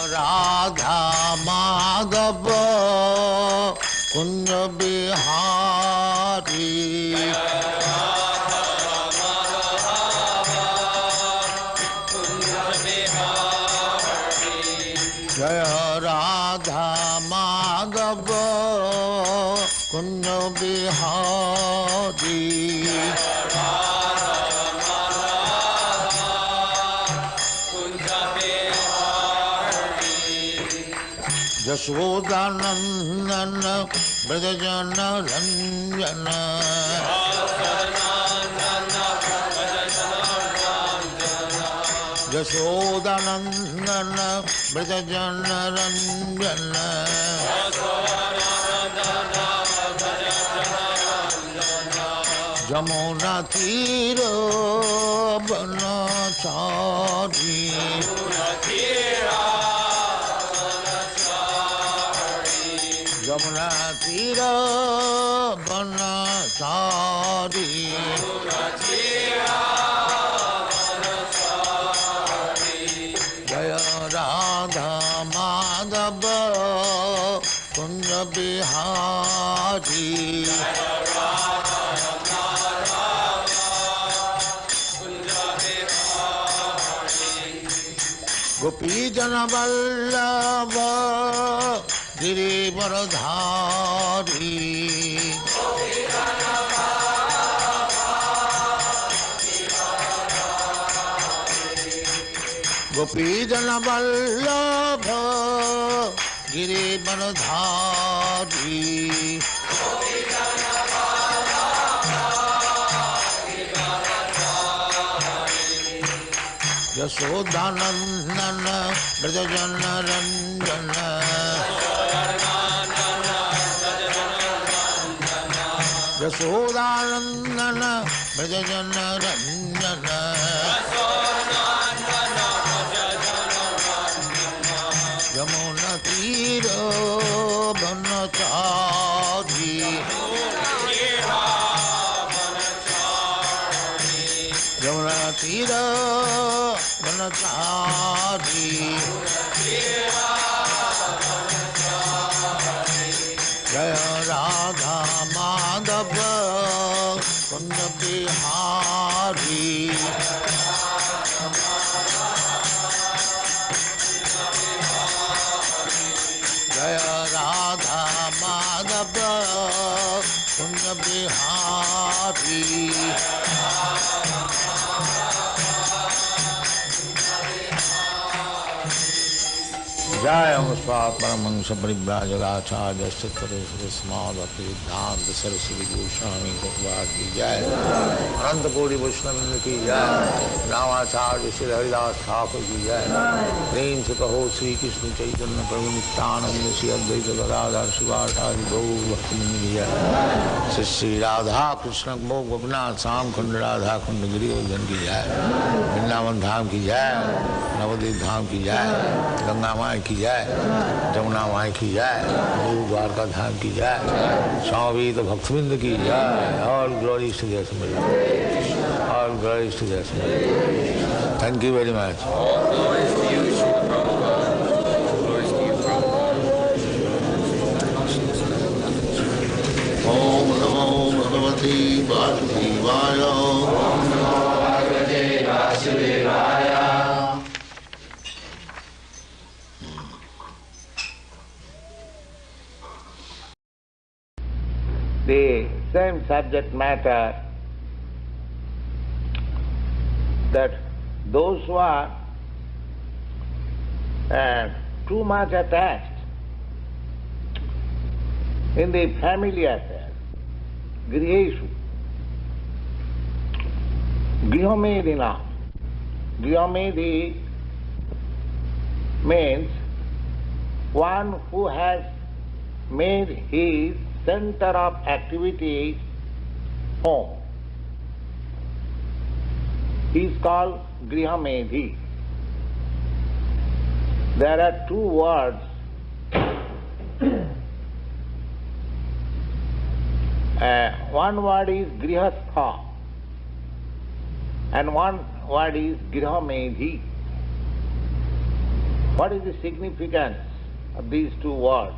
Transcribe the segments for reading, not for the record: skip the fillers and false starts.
Radha Madhava Kunja Bihari Jaya Radha Madhava Kunja Bihari Yashodanandana Brajajana Ranjana Yashodanandana Brajajana Ranjana Jamuna Tira Banachari Jamuna Tira Banachari Jaya Radha Madhava Kunja Bihari Gopi Jana Vallabha Girivaradhari Gopi Jana Vallabha Girivaradhari Yashodanandana Brajajana Ranjana Yashodanandana Brajajana Ranjana Yamuna Tira Banachari Yamuna Tira Banachari Jaya Radha Madhava Kunja Bihari Jaya Radha Madhava Kunja Bihari Jaya Muspat Paramahansa Paribhrajagacharya Sattvaresvara Smadhati Siddhanta Saraswati Goswami Prabhupada ki Jai Ananta Kodi Vaishnava ki Jai Ramacharya Sri Haridas Thakur ki Jai Prem se kaho Sri Krishna Chaitanya Prabhu Nityananda Sri Advaita Gadadhar Shivasari Gaur Bhaktamani ki Jai Sri Radha Krishna Mokh Gopinath Sam Khand Radha Khand Giri Govardhan ki Jai Vrindavan Dham ki Jai Navadvip Dham ki Jai Ganga Mai की जाए जमुना माई की जाए गुरु द्वारका धाम की जाए स्वामी तो भक्तविंद की जाए और ग्लोरी टू देयर समझ और ग्लोरी टू देयर समझ थैंक यू वेरी मच ओम नमो भगवते वासुदेवाय ओम नमो भगवते वासुदेवाय The same subject matter, that those who are too much attached in the family affairs, griheshu, grihomedina. Grihomedi means one who has made his center of activity home. He is called Grihamedhi. There are two words one word is Grihastha and one word is Grihamedhi. What is the significance of these two words?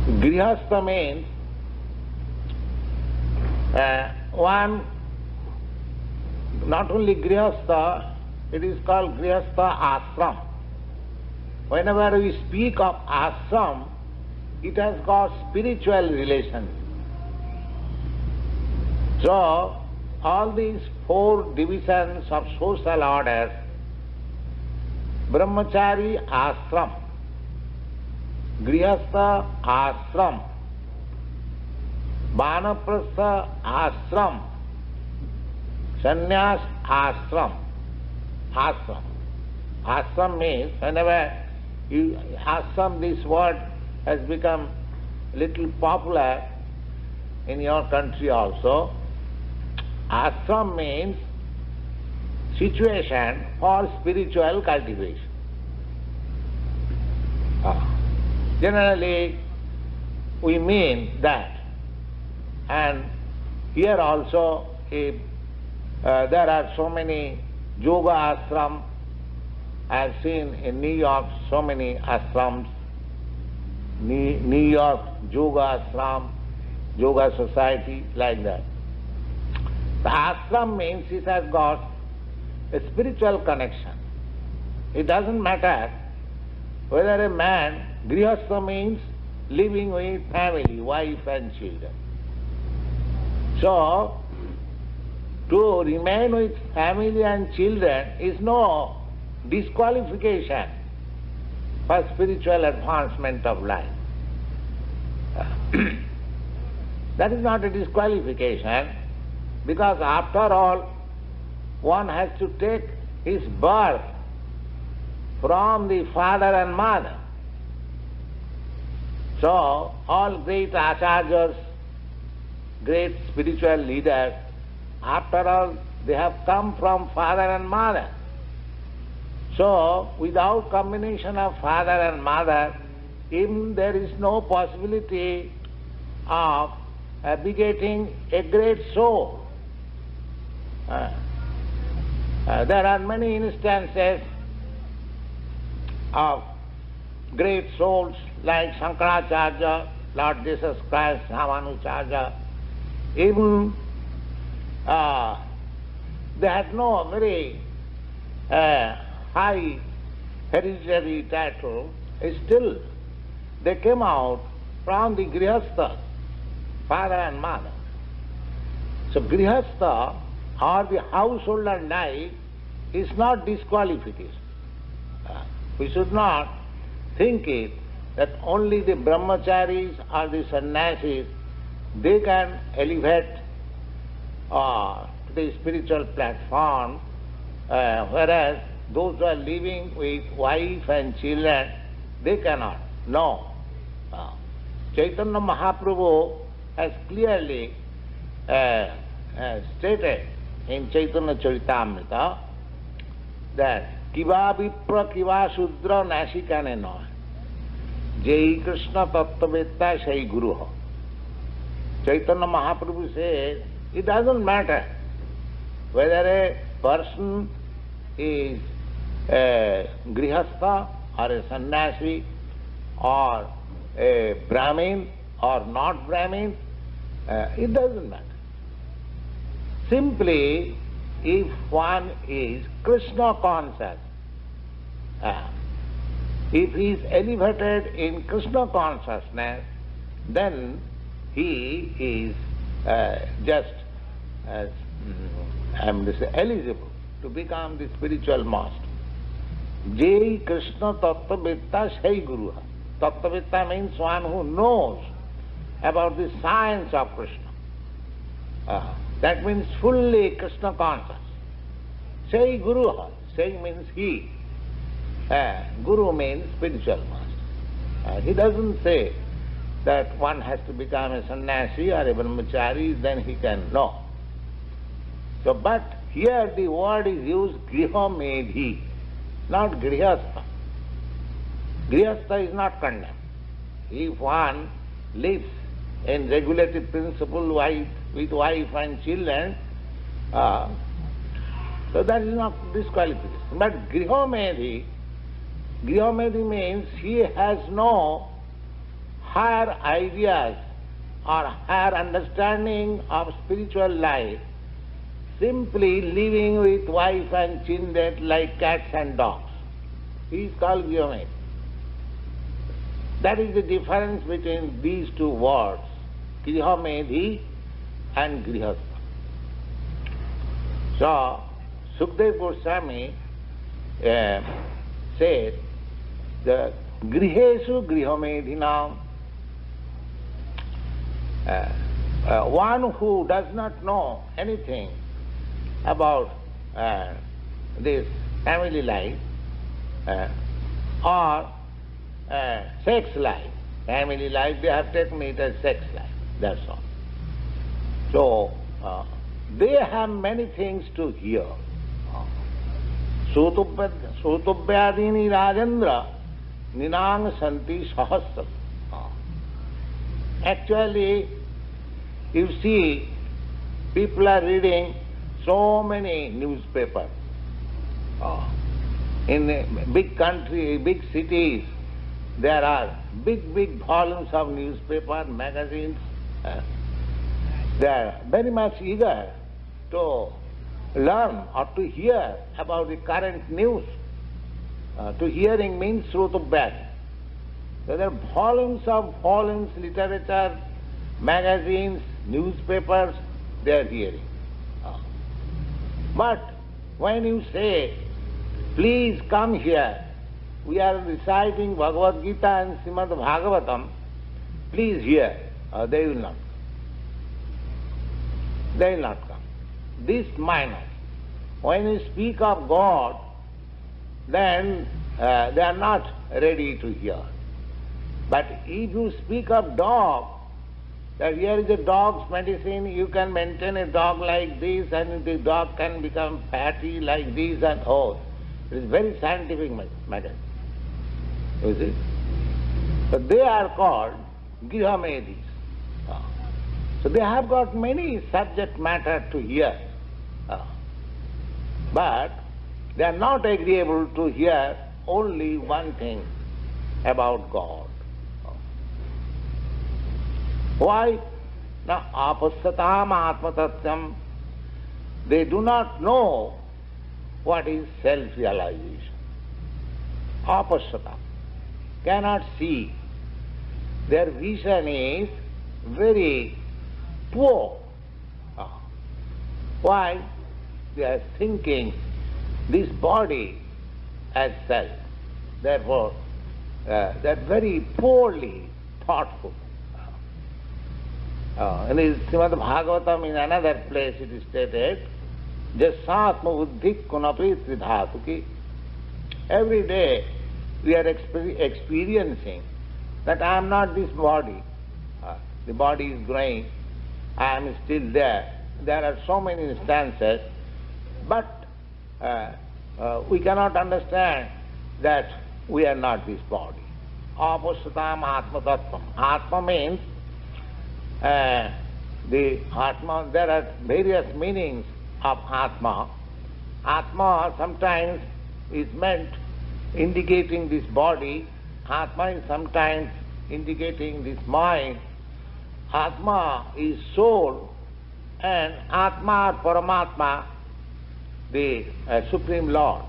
Grihastha means one, not only Grihastha, it is called Grihastha Ashram. Whenever we speak of Ashram, it has got spiritual relation. So, all these four divisions of social orders, Brahmachari Ashram, Grihastha Ashram, Vanaprastha Ashram, Sannyas Ashram. Ashram. Ashram means, whenever you ashram, this word has become little popular in your country also. Ashram means situation for spiritual cultivation. Generally, we mean that. And here also, there are so many yoga ashrams. I have seen in New York so many ashrams, New York Yoga Ashram, Yoga Society, like that. The ashram means it has got a spiritual connection. It doesn't matter whether a man, grihastha means living with family, wife and children. So, to remain with family and children is no disqualification for spiritual advancement of life. That is not a disqualification, because after all, one has to take his birth from the father and mother. So, all great acharyas, great spiritual leaders, after all, they have come from father and mother. So, without combination of father and mother, even there is no possibility of begetting a great soul. There are many instances of great souls like Shankaracharya, Lord Jesus Christ, Ramanujarya. Even they had no very high hereditary title, still they came out from the grihastha, father and mother. So grihastha or the householder life is not disqualification. We should not think it that only the brahmacharis or the sannyasis, they can elevate to the spiritual platform, whereas those who are living with wife and children, they cannot. No. Chaitanya Mahaprabhu has clearly stated in Chaitanya Charitamrita that Kiva Vipra Kiva Shudra Nasikane no Jai Krishna Tattvavedta Shai Guru. Chaitanya Mahaprabhu says it doesn't matter whether a person is a grihastha or a sannyasi or a Brahmin or not Brahmin, it doesn't matter. Simply, if one is Krishna conscious, if he is elevated in Krishna consciousness, then he is just eligible to become the spiritual master. Jai Krishna Tattvavedta Shai Guru. Tattvavedta means one who knows about the science of Krishna. That means fully Krishna conscious. Shai Guru. Shai means he. Guru means spiritual master. He doesn't say that one has to become a sannyasi or a brahmachari, then he can know. So, but here the word is used grihamedhi, not grihastha. Grihastha is not condemned. If one lives in regulative principle with wife and children, So that is not disqualification. But Grihomedhi means he has no higher ideas or higher understanding of spiritual life, simply living with wife and children like cats and dogs. He is called Grihomedhi. That is the difference between these two words, Grihomedhi and Grihastha. So, Sukadeva Goswami said, the Grihesu Grihomedhinam, one who does not know anything about this family life or sex life. Family life, they have taken it as sex life, that's all. So, they have many things to hear. Sutubhyadini Rajendra Ninang Santi Sahasra. Actually, you see, people are reading so many newspapers. In big country, big cities, there are big volumes of newspaper, magazines. They are very much eager to learn or to hear about the current news. To hearing means Srutubhyad. There are volumes of volumes, literature, magazines, newspapers, they are hearing. But when you say, please come here, we are reciting Bhagavad Gita and Srimad Bhagavatam, please hear, they will not come. They will not come. This minus. When you speak of God, then they are not ready to hear. But if you speak of dog, that here is a dog's medicine, you can maintain a dog like this and the dog can become fatty like this and all. It is very scientific matter. You see? But they are called Grihomedhis. So they have got many subject matter to hear. But they are not agreeable to hear only one thing about God. Why? Now, apasyatam atmatatyam, they do not know what is self-realization. Apasyatam, cannot see. Their vision is very poor. Why? They are thinking this body as self. Therefore, they are very poorly thoughtful. In the Srimad Bhagavatam, in another place it is stated, Jasatma buddhi kunapi tridhatuki. Every day we are experiencing that I am not this body. The body is growing, I am still there. There are so many instances, but we cannot understand that we are not this body. Apasyatam atma tattvam. Atma means the Atma, there are various meanings of Atma. Atma sometimes is meant indicating this body, Atma is sometimes indicating this mind. Atma is soul, and Atma or Paramatma, the Supreme Lord.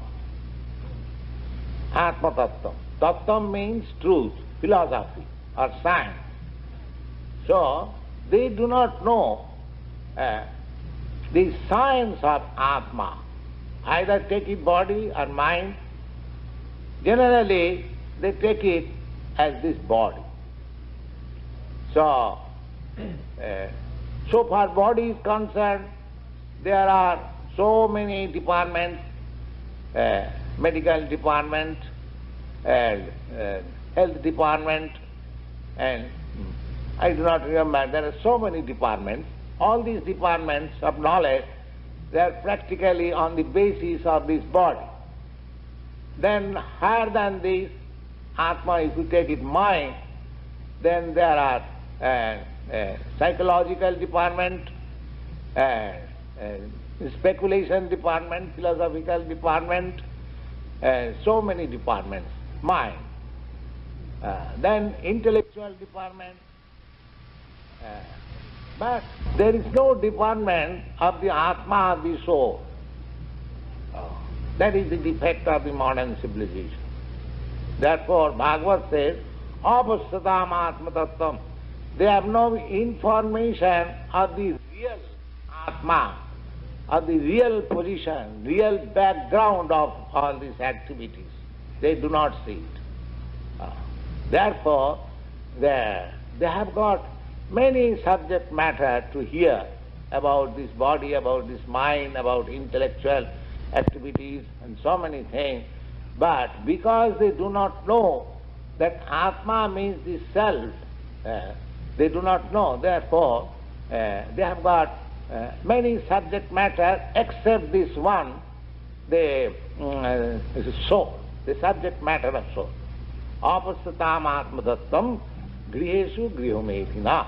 Atma Tattvam. Tattvam means truth, philosophy or science. So, they do not know the science of Atma. Either take it body or mind. Generally, they take it as this body. So, so far body is concerned, there are so many departments, medical department, health department, and I do not remember, there are so many departments. All these departments of knowledge, they are practically on the basis of this body. Then higher than this, Atma, if you take it mind, then there are psychological department, speculation department, philosophical department, so many departments, mind. Then intellectual department. But there is no department of the Atma, of the soul. That is the defect of the modern civilization. Therefore, Bhagavad says, Apasatam Atma Tattvam. They have no information of the real Atma, of the real position, real background of all these activities. They do not see it. Therefore, they have got many subject matter to hear about this body, about this mind, about intellectual activities and so many things. But because they do not know that Atma means the self, they do not know. Therefore, they have got many subject matter except this one, the soul, the subject matter of soul. Apasatam atmadattam griheshu grihomedina.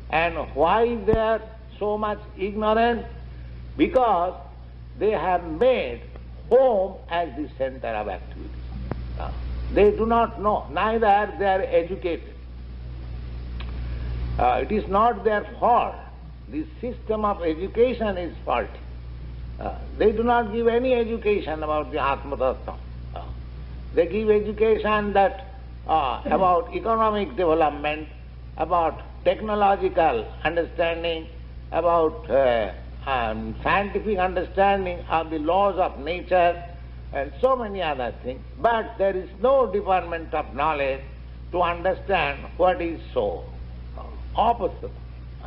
And why they are so much ignorant? Because they have made home as the center of activity. They do not know, neither they are educated. It is not their fault. The system of education is faulty. They do not give any education about the Atma Tattva. They give education that about economic development, about technological understanding, about scientific understanding of the laws of nature, and so many other things. But there is no department of knowledge to understand what is soul. Opposite.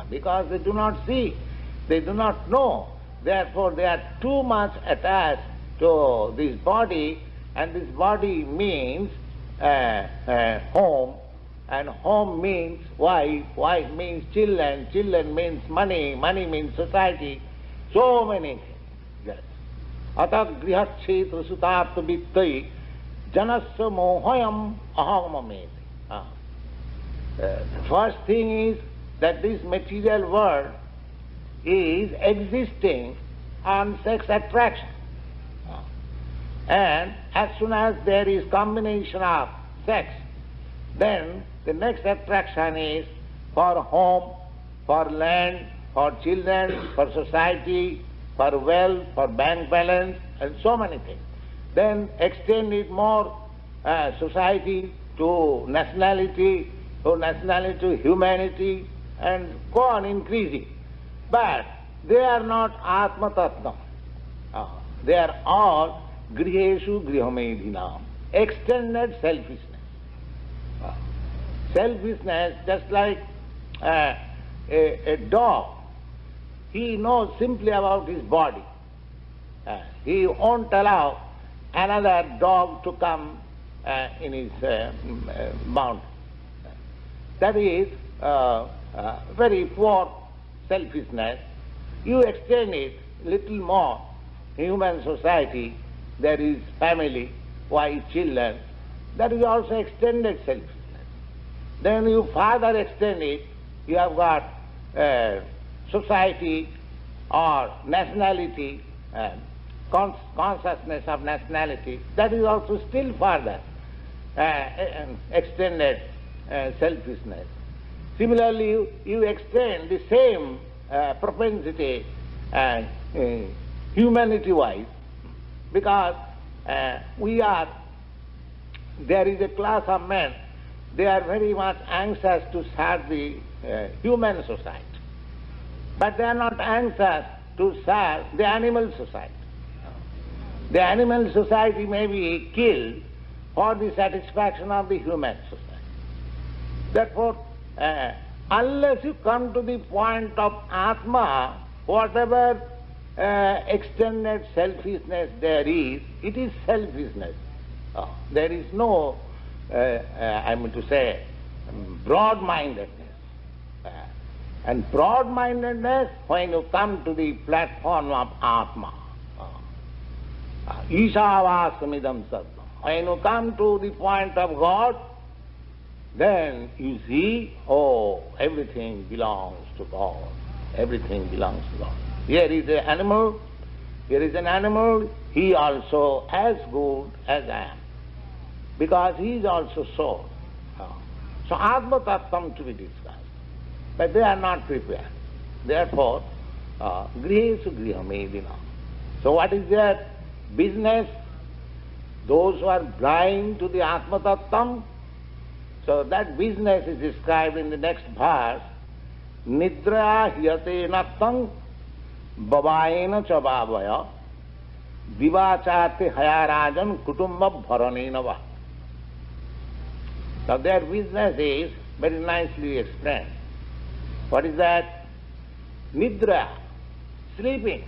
Because they do not see, they do not know. Therefore they are too much attached to this body, and this body means home, and home means wife, wife means children, children means money, money means society, so many things. Yes. Ata grihakshetra sutartha vittai janasya mohayam ahamameti. The first thing is that this material world is existing on sex attraction. And as soon as there is combination of sex, then the next attraction is for home, for land, for children, for society, for wealth, for bank balance, and so many things. Then extend it more, society to nationality to humanity, and go on increasing. But they are not Atma Tattva. They are all griheshu grihomedinam, extended selfishness. Selfishness, just like a dog, he knows simply about his body. He won't allow another dog to come in his boundary. That is very poor selfishness. You extend it little more. Human society, there is family, wife, children. That is also extended selfishness. Then you further extend it, you have got society or nationality, consciousness of nationality. That is also still further extended selfishness. Similarly, you extend the same propensity humanity-wise, because there is a class of men, they are very much anxious to serve the human society, but they are not anxious to serve the animal society. The animal society may be killed for the satisfaction of the human society. Therefore, unless you come to the point of Atma, whatever extended selfishness there is, it is selfishness. There is no, I mean to say, broad-mindedness. And broad-mindedness, when you come to the platform of Atma, Ishavastamidam Sarvam, when you come to the point of God, then you see, oh, everything belongs to God. Everything belongs to God. Here is an animal, here is an animal, he also as good as I am, because he is also soul. So Atma Tattvam to be discussed, but they are not prepared. Therefore, Grihesu Griha Medina. So what is their business? Those who are blind to the Atma Tattvam, so that business is described in the next verse. Nidra hyate nattang babayena chabavaya divachate hayarajan kutumba bharanenava. Now their business is very nicely explained. What is that? Nidra, sleeping.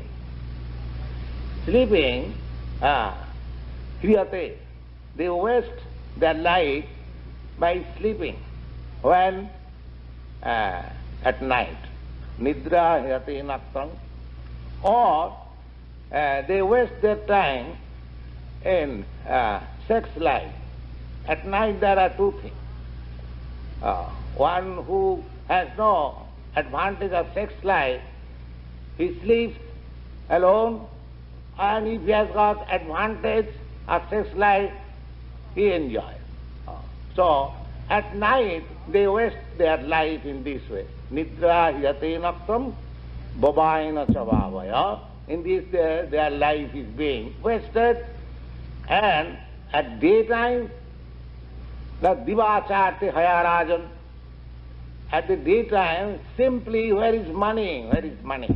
Sleeping, hyate, they waste their life by sleeping when at night. Nidra hyate nattang. Or they waste their time in sex life. At night there are two things. One who has no advantage of sex life, he sleeps alone, and if he has got advantage of sex life, he enjoys. So at night they waste their life in this way. Nidra yate naktam babayena chavavaya. In this their life is being wasted, and at daytime the divacharte hayarajan. At the daytime, simply, where is money? Where is money?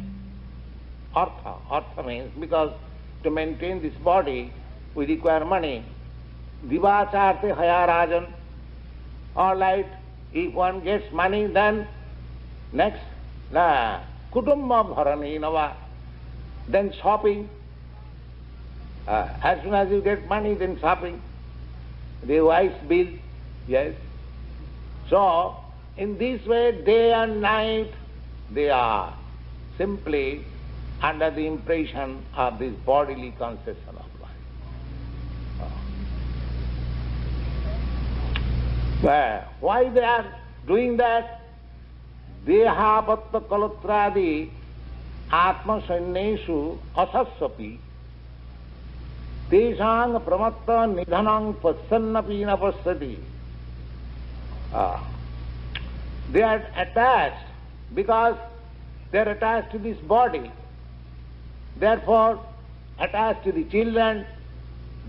Artha. Artha means, because to maintain this body, we require money. Divacharte hayarajan. All right, if one gets money, then next, kutumba bharanenava. Then shopping. As soon as you get money, then shopping. The wife's bill, yes. So, in this way, day and night, they are simply under the impression of this bodily conception of life. Well, why they are doing that? Deha patta kalatradi atma sannesu asassapi teshang pramatta nidhanang passannapi na passati. They are attached because they are attached to this body. Therefore, attached to the children,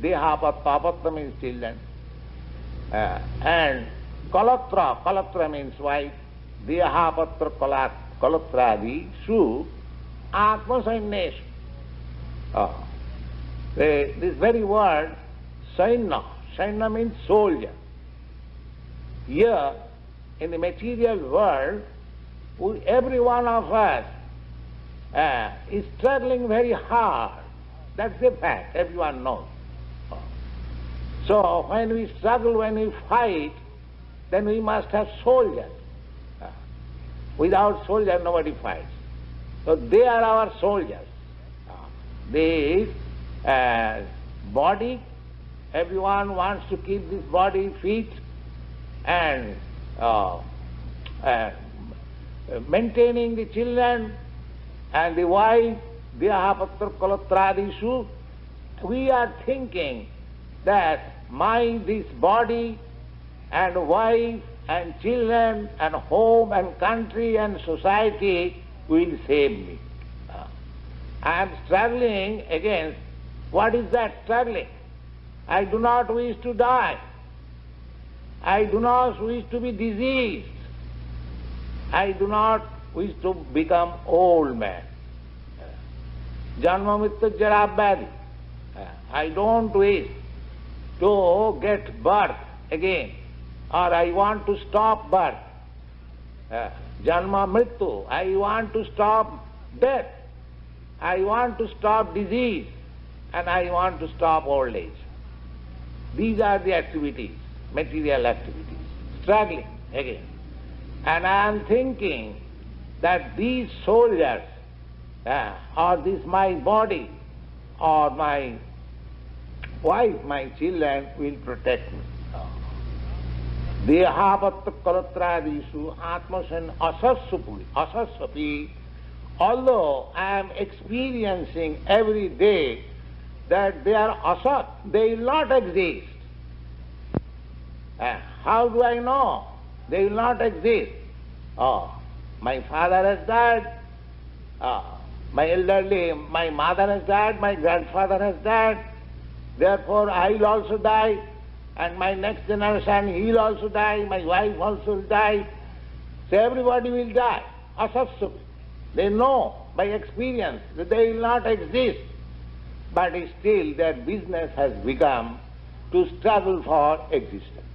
deha patta means children. And kalatra means wife. Deha patra kalatradi su atma sannesu. This very word, saina means soldier. Here, in the material world, every one of us is struggling very hard. That's the fact, everyone knows. So when we struggle, when we fight, then we must have soldiers. Without soldiers, nobody fights. So they are our soldiers. This body, everyone wants to keep this body fit and maintaining the children and the wife, Deha Kalatradisu. We are thinking that this body and wife and children and home and country and society will save me. I am struggling against, what is that struggling? I do not wish to die. I do not wish to be diseased. I do not wish to become old man. Janma mrityu jara vyadhi. I don't wish to get birth again, or I want to stop birth. Janma mrityu, I want to stop death. I want to stop disease, and I want to stop old age. These are the activities, material activities, struggling again. And I am thinking that these soldiers, or this my body, or my wife, my children will protect me. Deha patta kalatradisu atmasan asassapi although I am experiencing every day that they are asat, they will not exist. How do I know? They will not exist. Oh, my father has died, my mother has died, my grandfather has died, therefore I will also die, and my next generation he will also die, my wife also will die. So everybody will die. Asatsu. They know by experience that they will not exist. But still their business has become to struggle for existence.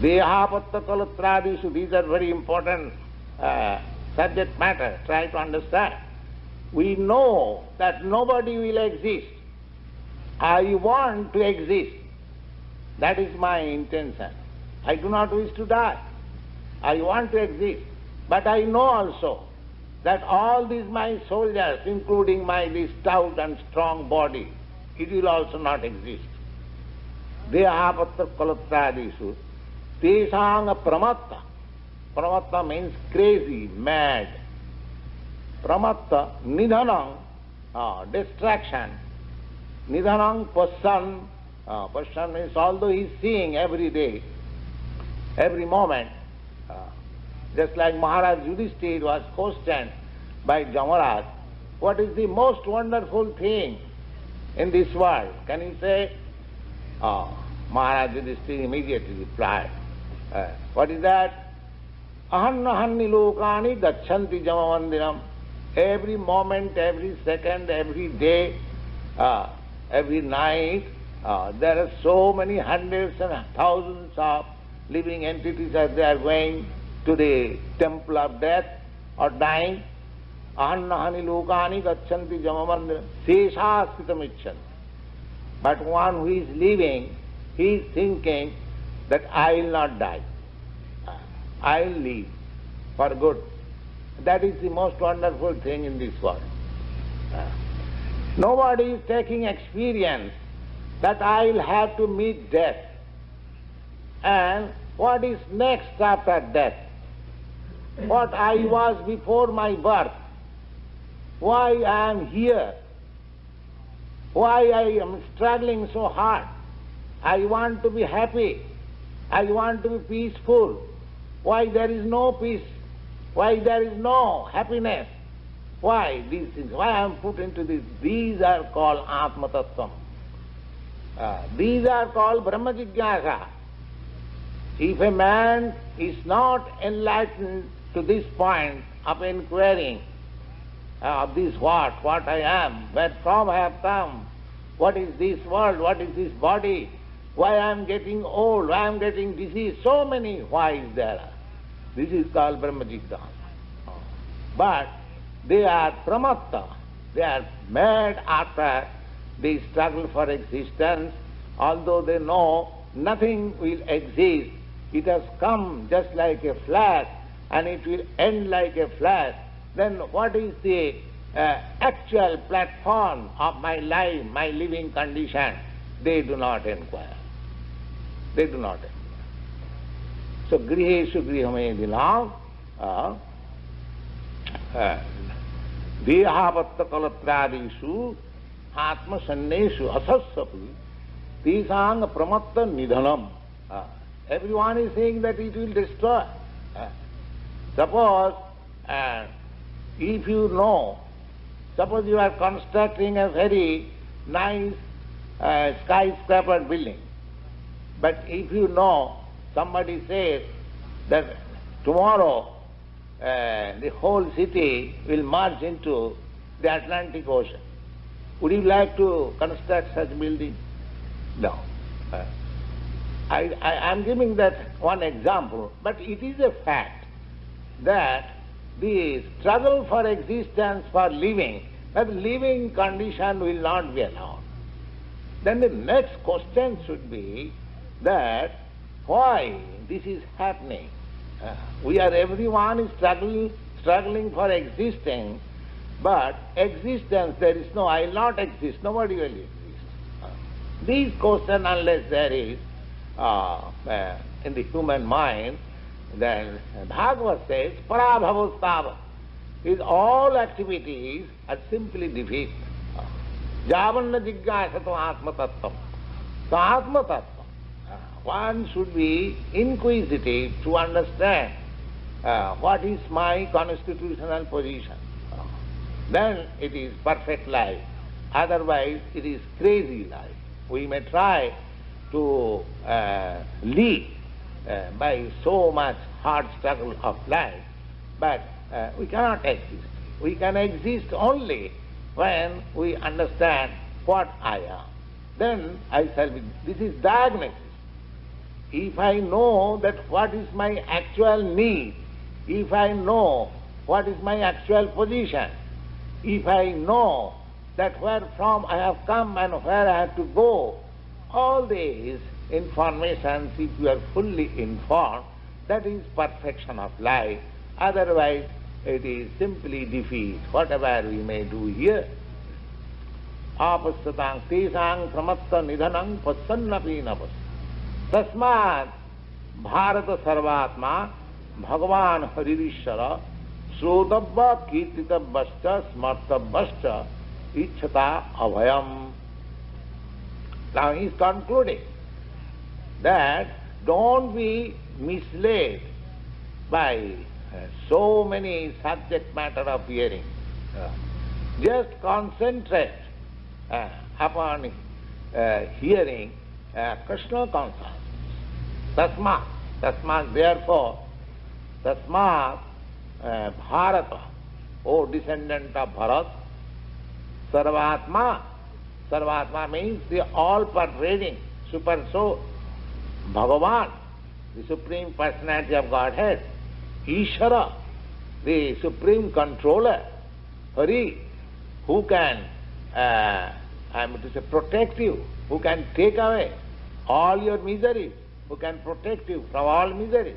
Dehapatta kalatradishu, these are very important subject matter. Try to understand. We know that nobody will exist. I want to exist. That is my intention. I do not wish to die. I want to exist. But I know also that all these my soldiers, including my this stout and strong body, it will also not exist. Dehapatta kalatradishu. Tesang pramatta. Pramatta means crazy, mad. Pramatta, nidhanam, distraction. Nidhanam pasyan. Pasyan means although he is seeing every day, every moment, just like Maharaj Yudhishthira was questioned by Jamaraj, what is the most wonderful thing in this world? Can you say? Maharaj Yudhishthira immediately replied, what is that? Ahannahanni lokani gachanti jamamandiram. Every moment, every second, every day, every night, there are so many hundreds and thousands of living entities as they are going to the temple of death or dying. Ahannahani lokani gachanti jamamandiram seshasritam icchanti. But one who is living, he is thinking that I will not die. I will live for good. That is the most wonderful thing in this world. Nobody is taking experience that I will have to meet death. And what is next after death? What I was before my birth. Why I am here. Why I am struggling so hard. I want to be happy. I want to be peaceful. Why there is no peace? Why there is no happiness? Why these things? Why I am put into this? These are called Atma Tattvam. These are called Brahma Jigyasa. If a man is not enlightened to this point of inquiring of this what I am, where from I have come, what is this world, what is this body, why I am getting old, why I am getting diseased, so many whys there are. This is called Brahma Jigyasa. But they are pramatta, they are mad after the struggle for existence, although they know nothing will exist. It has come just like a flash and it will end like a flash. Then what is the actual platform of my life, my living condition? They do not inquire. They do not inquire. So griheshu grihamayadinam dehapatta kalatradishu atma sanneshu asassapi tisang pramatta nidhanam. Everyone is saying that it will destroy. Suppose if you know, suppose you are constructing a very nice skyscraper building, but if you know, somebody says that tomorrow the whole city will merge into the Atlantic Ocean, would you like to construct such building? No. I am giving that one example, but it is a fact that the struggle for existence, for living, that living condition will not be allowed. Then the next question should be that why this is happening. Everyone is struggling for existing, but existence, there is no, I will not exist, nobody will exist. These questions, unless there is in the human mind, Then Bhagavad says, parabhavostava. His all activities are simply defeat. Javanna jiggasato atma tattvam. So atma tattvam. One should be inquisitive to understand what is my constitutional position. Then it is perfect life. Otherwise it is crazy life. We may try to lead by so much hard struggle of life, but we cannot exist. We can exist only when we understand what I am. Then I shall be. This is diagnosis. If I know that what is my actual need, if I know what is my actual position, if I know that where from I have come and where I have to go, all these informations, if you are fully informed, that is perfection of life. Otherwise, it is simply defeat, whatever we may do here. Apasatang tesang pramatta nidhanang passannapi napas. Tasmat bharata sarvatma bhagavan haririshara srodabba kirtitabbascha smartabbascha ichchata abhayam. Now he is concluding that don't be misled by so many subject matter of hearing. Just concentrate upon hearing Krishna consciousness. Tasmat, therefore, Tasmat Bharata, O descendant of Bharat, Sarvatma. Sarvatma means the all-pervading super soul. Bhagavan, the Supreme Personality of Godhead. Ishara, the Supreme Controller. Hari, who can, protect you, who can take away all your miseries, who can protect you from all miseries.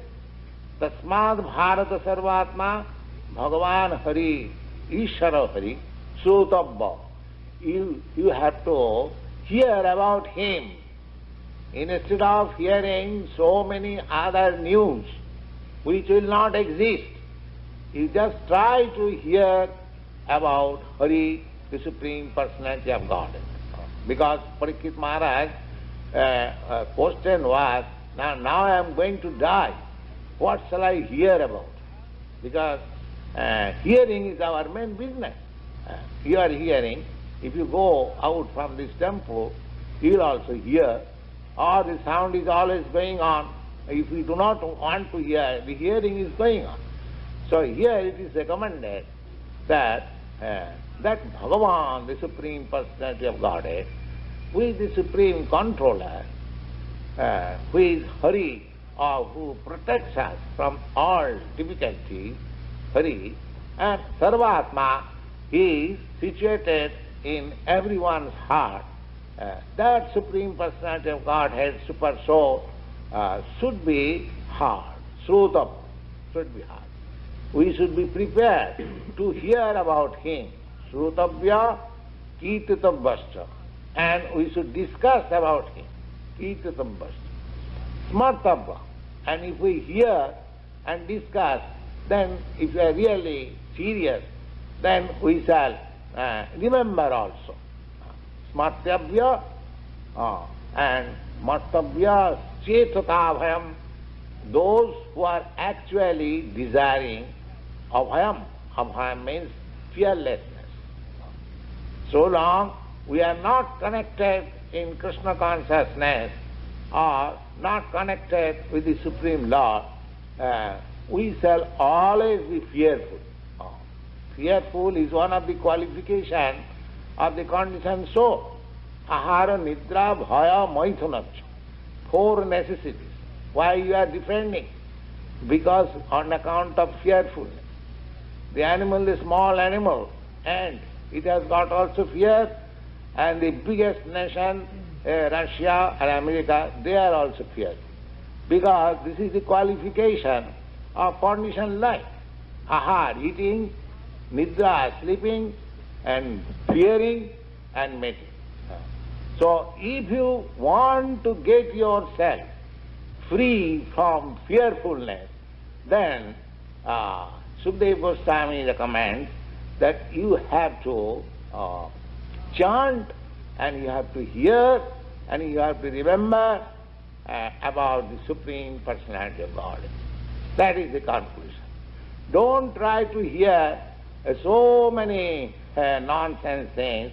Tasmad Bharata Sarvatma Bhagavan Hari, Ishara Hari, Srutabba. You have to hear about him. Instead of hearing so many other news which will not exist, you just try to hear about Hari, the Supreme Personality of Godhead. Because Parikshit Maharaj question was, now I am going to die. What shall I hear about? Because hearing is our main business. You are hearing. If you go out from this temple, you will also hear, or the sound is always going on. If we do not want to hear, the hearing is going on. So here it is recommended that Bhagavan, the Supreme Personality of Godhead, who is the Supreme Controller, who is Hari, or who protects us from all difficulties, Hari, and Sarvatma, he is situated in everyone's heart. That Supreme Personality of Godhead, Super Soul, should be heard. Srutam should be heard. We should be prepared to hear about him. Srutavya kirtitabbascha. And we should discuss about him. Kirtitabbascha. Smartavya. And if we hear and discuss, then if we are really serious, then we shall remember also. Smartavya and Martavya Chetatavayam, those who are actually desiring Abhayam. Abhayam means fearlessness. So long we are not connected in Krishna consciousness or not connected with the Supreme Lord, we shall always be fearful. Fearful is one of the qualifications of the conditioned soul. Ahara, Nidra, Bhaya, Maithunach. 4 necessities. Why you are defending? Because on account of fearfulness. The animal, the small animal, and it has got also fear, and the biggest nation, Russia and America, they are also fearful. Because this is the qualification of conditioned life. Ahar, eating, Nidra, sleeping, and fearing and mating. So if you want to get yourself free from fearfulness, then Sukadeva Goswami recommends that you have to chant, and you have to hear, and you have to remember about the Supreme Personality of God. That is the conclusion. Don't try to hear so many nonsense things.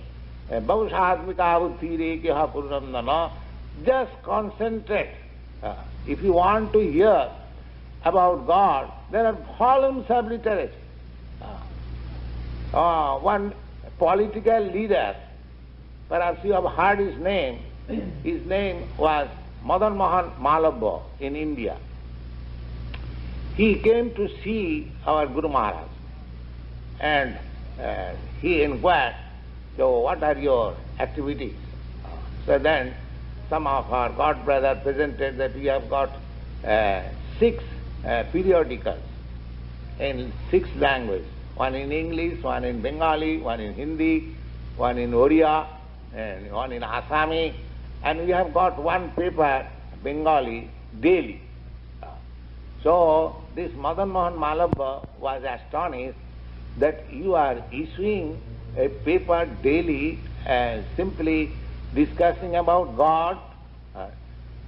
Just concentrate. If you want to hear about God, there are volumes of literature. One political leader, perhaps you have heard his name. His name was Madan Mohan Malabha in India. He came to see our Guru Maharaj, and he inquired, so what are your activities? So then some of our God brothers presented that we have got 6 periodicals in 6 languages, one in English, one in Bengali, one in Hindi, one in Oriya, and one in Assami, and we have got one paper, Bengali, daily. So this Madan Mohan Malabha was astonished that you are issuing a paper daily simply discussing about God.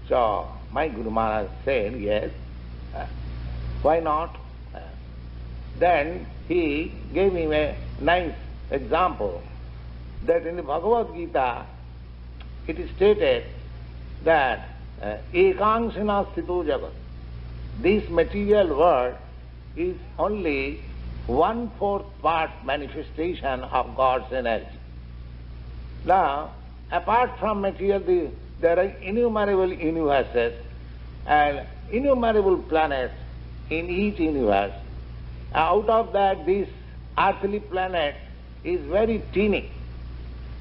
So my Guru Maharaj said, yes, why not? Then he gave him a nice example that in the Bhagavad Gita it is stated that ekangsana sthito jagat, this material world is only 1/4 part manifestation of God's energy. Now, apart from material, there are innumerable universes and innumerable planets in each universe. Out of that, this earthly planet is very teeny.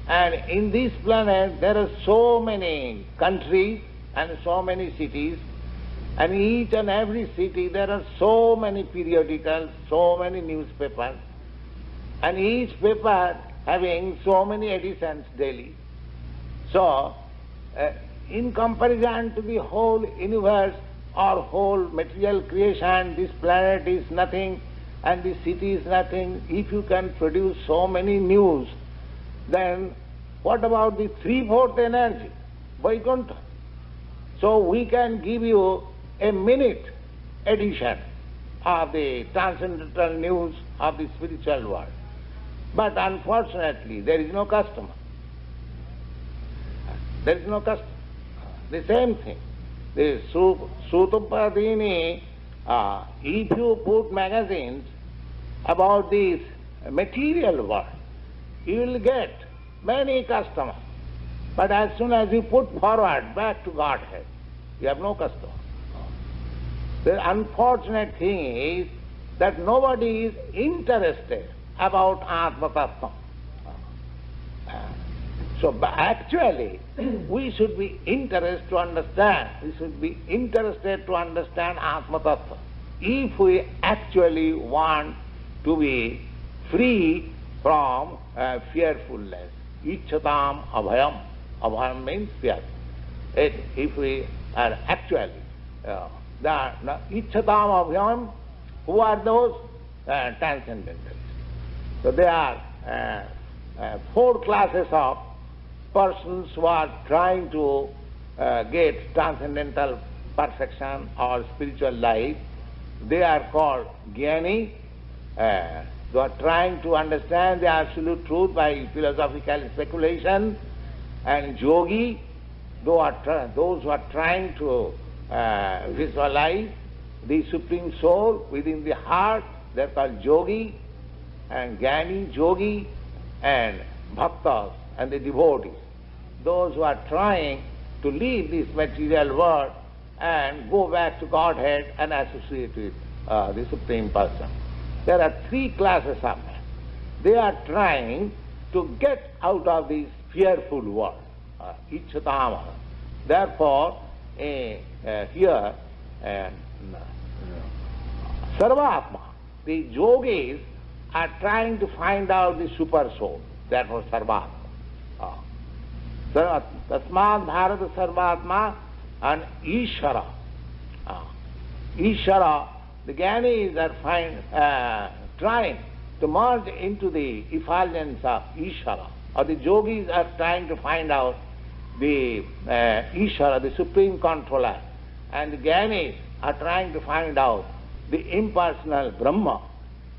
And in this planet, there are so many countries and so many cities. And in each and every city there are so many periodicals, so many newspapers, and each paper having so many editions daily. So, in comparison to the whole universe or whole material creation, this planet is nothing and this city is nothing. If you can produce so many news, then what about the 3/4 energy, Vaikuntha? So we can give you a minute edition of the transcendental news of the spiritual world. But unfortunately, there is no customer. There is no customer. The same thing. The Sutupadini, if you put magazines about this material world, you will get many customers. But as soon as you put forward back to Godhead, you have no customer. The unfortunate thing is that nobody is interested about Atma Tattva. So actually, we should be interested to understand. We should be interested to understand Atma Tattva. If we actually want to be free from fearfulness, Ichchatam Abhayam. Abhayam means fear. If we are actually the Ichchatam Abhyam, who are those? Transcendentalists. So there are 4 classes of persons who are trying to get transcendental perfection or spiritual life. They are called Jnani. They are trying to understand the absolute truth by philosophical speculation. And Yogi, those who are trying to visualize the Supreme Soul within the heart, they are called Yogi, and Jnani, Yogi, and Bhaktas, and the devotees. Those who are trying to leave this material world and go back to Godhead and associate with the Supreme Person. There are 3 classes of men. They are trying to get out of this fearful world, Ichchatama. Therefore, here, Sarvatma, the yogis are trying to find out the super soul. Therefore, Sarvatma. Tasmad Bharata Sarvatma and Ishara. Ishara, the Jnanis are trying to merge into the effulgence of Ishvara, or the yogis are trying to find out the Ishvara, the supreme controller, and the Jnanis are trying to find out the impersonal Brahma,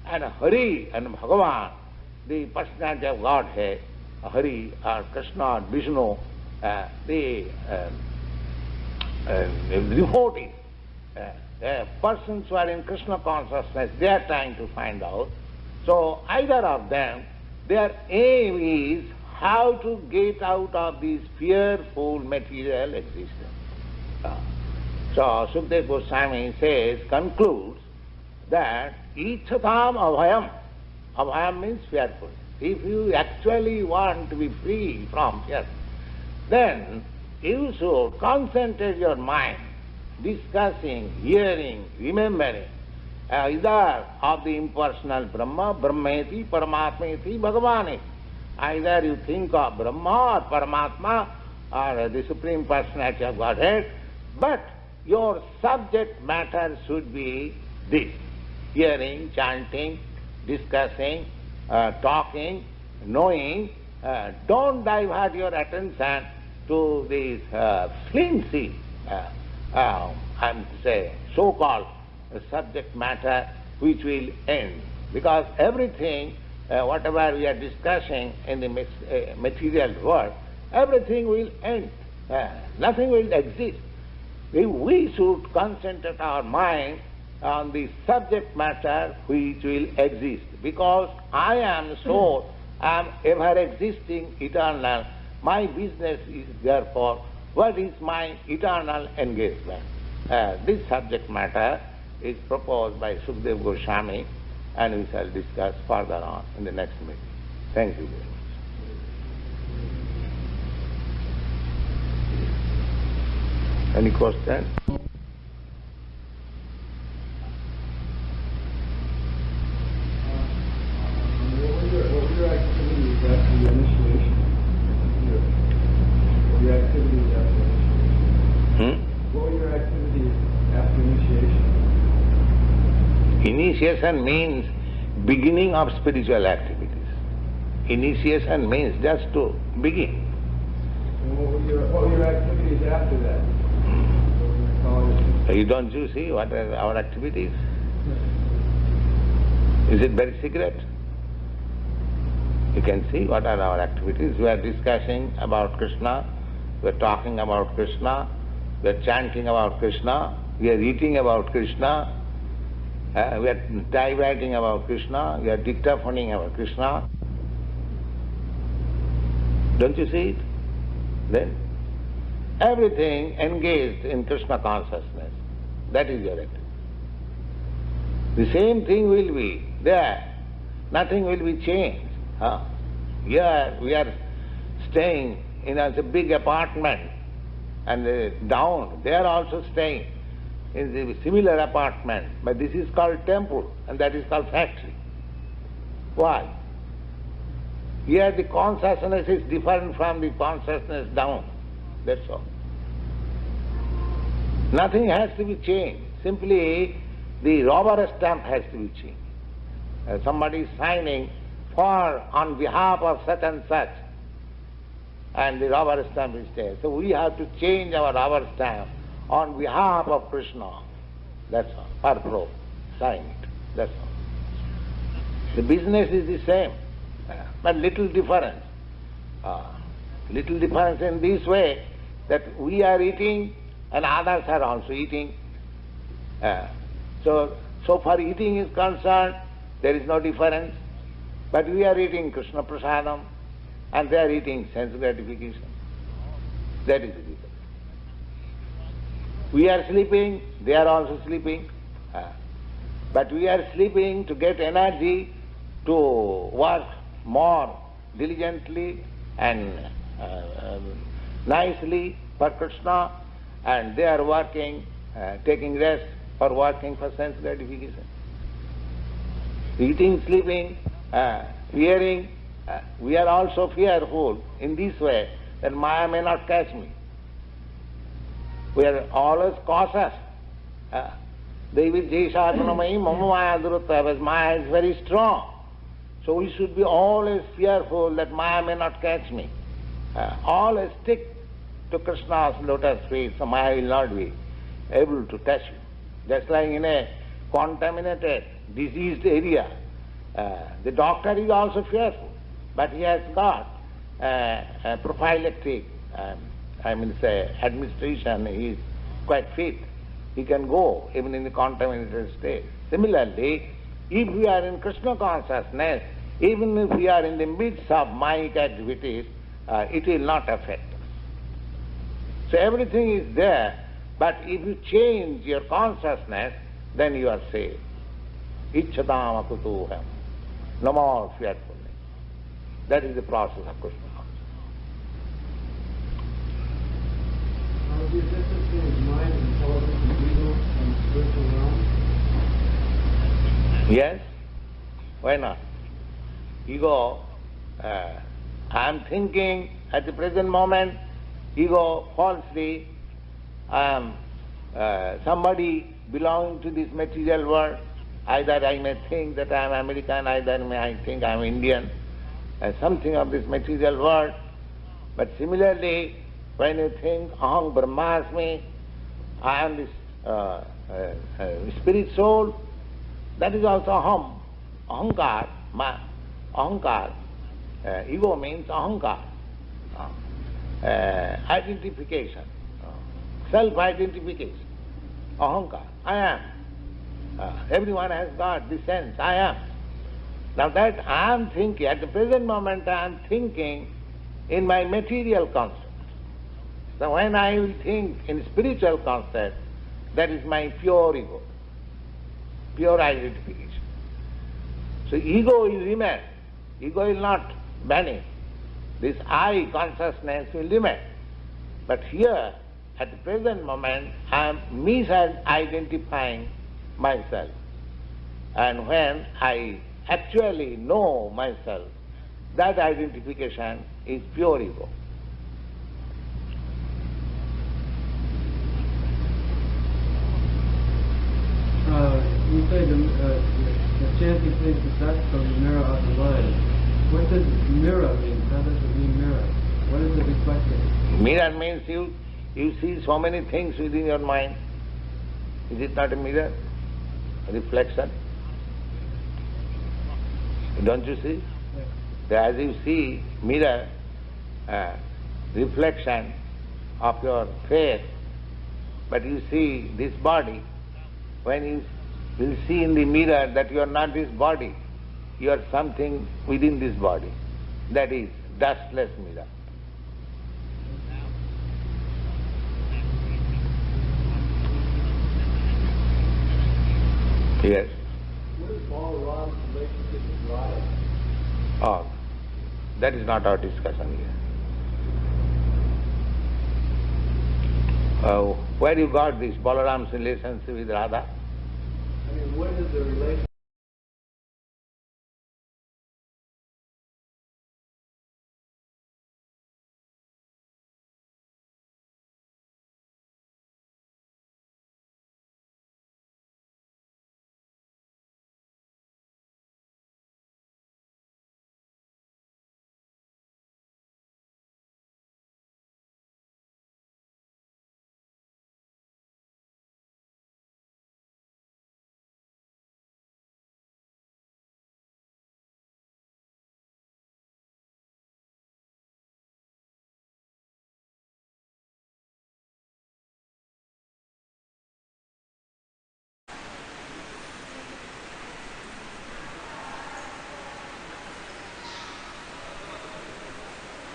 and Hari and Bhagavan, the personality of Godhead, Hari or Krishna or Vishnu, the devotees, persons who are in Krishna consciousness, they are trying to find out. So either of them, their aim is how to get out of this fearful material existence. So Sukadeva Goswami concludes that Ichhatam abhayam. Abhayam means fearful. If you actually want to be free from fear, then you should concentrate your mind, discussing, hearing, remembering, either of the impersonal Brahma, Brahmeti, Paramatmeti, Bhagavaneti. Either you think of Brahma or Paramatma or the Supreme Personality of Godhead, but your subject matter should be this: hearing, chanting, discussing, talking, knowing. Don't divert your attention to this flimsy, so-called subject matter which will end. Because everything, whatever we are discussing in the material world, everything will end. Nothing will exist. We should concentrate our mind on the subject matter which will exist. Because I am soul, I am ever existing, eternal. My business is therefore, what is my eternal engagement? This subject matter is proposed by Sukadeva Goswami, and we shall discuss further on in the next meeting. Thank you very much. Any question? What were your activities after the initiation? What were your activities after initiation? What were your activities after initiation? Initiation means beginning of spiritual activities. Initiation means just to begin. And what were your activities after that? You see what are our activities? Is it very secret? You can see what are our activities. We are discussing about Krishna, we are talking about Krishna, we are chanting about Krishna, we are eating about Krishna, we are dive-writing about Krishna, we are dictaphoning about Krishna. Don't you see it? Then everything engaged in Krishna consciousness, that is your activity. The same thing will be there. Nothing will be changed. Here we are staying in a big apartment, and down they are also staying in the similar apartment, but this is called temple and that is called factory. Why? Here the consciousness is different from the consciousness down. That's all. Nothing has to be changed. Simply the rubber stamp has to be changed. Somebody is signing on behalf of such and such, and the rubber stamp is there. So we have to change our rubber stamp on behalf of Krishna. That's all. Per pro. Sign it. That's all. The business is the same, but little difference. Little difference in this way that we are eating and others are also eating. So far eating is concerned, there is no difference. But we are eating Krishna Prasadam and they are eating sense gratification. That is the difference. We are sleeping, they are also sleeping. But we are sleeping to get energy to work more diligently and nicely for Krishna, and they are working, taking rest or working for sense gratification. Eating, sleeping, fearing, we are also fearful in this way that Maya may not catch me. We are always cautious. Devi Jesha Pranamai Mamamaya Durutta, but Maya is very strong. So we should be always fearful that Maya may not catch me. Always stick to Krishna's lotus feet, so Maya will not be able to touch you. Just like in a contaminated, diseased area, the doctor is also fearful, but he has got a prophylactic, administration, he is quite fit. He can go even in the contaminated state. Similarly, if we are in Krishna consciousness, even if we are in the midst of Mayic activities, it will not affect us. So everything is there, but if you change your consciousness, then you are saved. Ichchadam akutuham. No more fearfulness. That is the process of Krishna. How do you difference between mind, intelligence, and ego and spiritual realm? Yes? Why not? Ego, I am thinking at the present moment, ego falsely, I am somebody belonging to this material world. Either I may think that I am American, either I think I am Indian, something of this material world. But similarly, when you think Aham Brahmasmi, I am this spirit soul, that is also Aham, Ahankar, Ahankar. Ego means Ahankar, identification, self-identification, Ahankar, I am. Everyone has got this sense, I am. Now that I am thinking, at the present moment I am thinking in my material concept. So when I will think in spiritual concept, that is my pure ego, pure identification. So ego will remain, ego will not vanish. This I consciousness will remain. But here, at the present moment, I am misidentifying myself. And when I actually know myself, that identification is pure ego. You say the chanting things detached from the mirror of the mind. What does mirror mean? How does it mean mirror? What is it reflecting? Mirror means you see so many things within your mind. Is it not a mirror? A reflection? Don't you see? Yes. As you see mirror, reflection of your face, but you see this body, when you will see in the mirror that you are not this body, you are something within this body. That is dustless mirror. Yes. What is Balaram's relationship with Radha? Oh, that is not our discussion here. Where you got this Balaram's relationship with Radha? I mean, what is the relationship?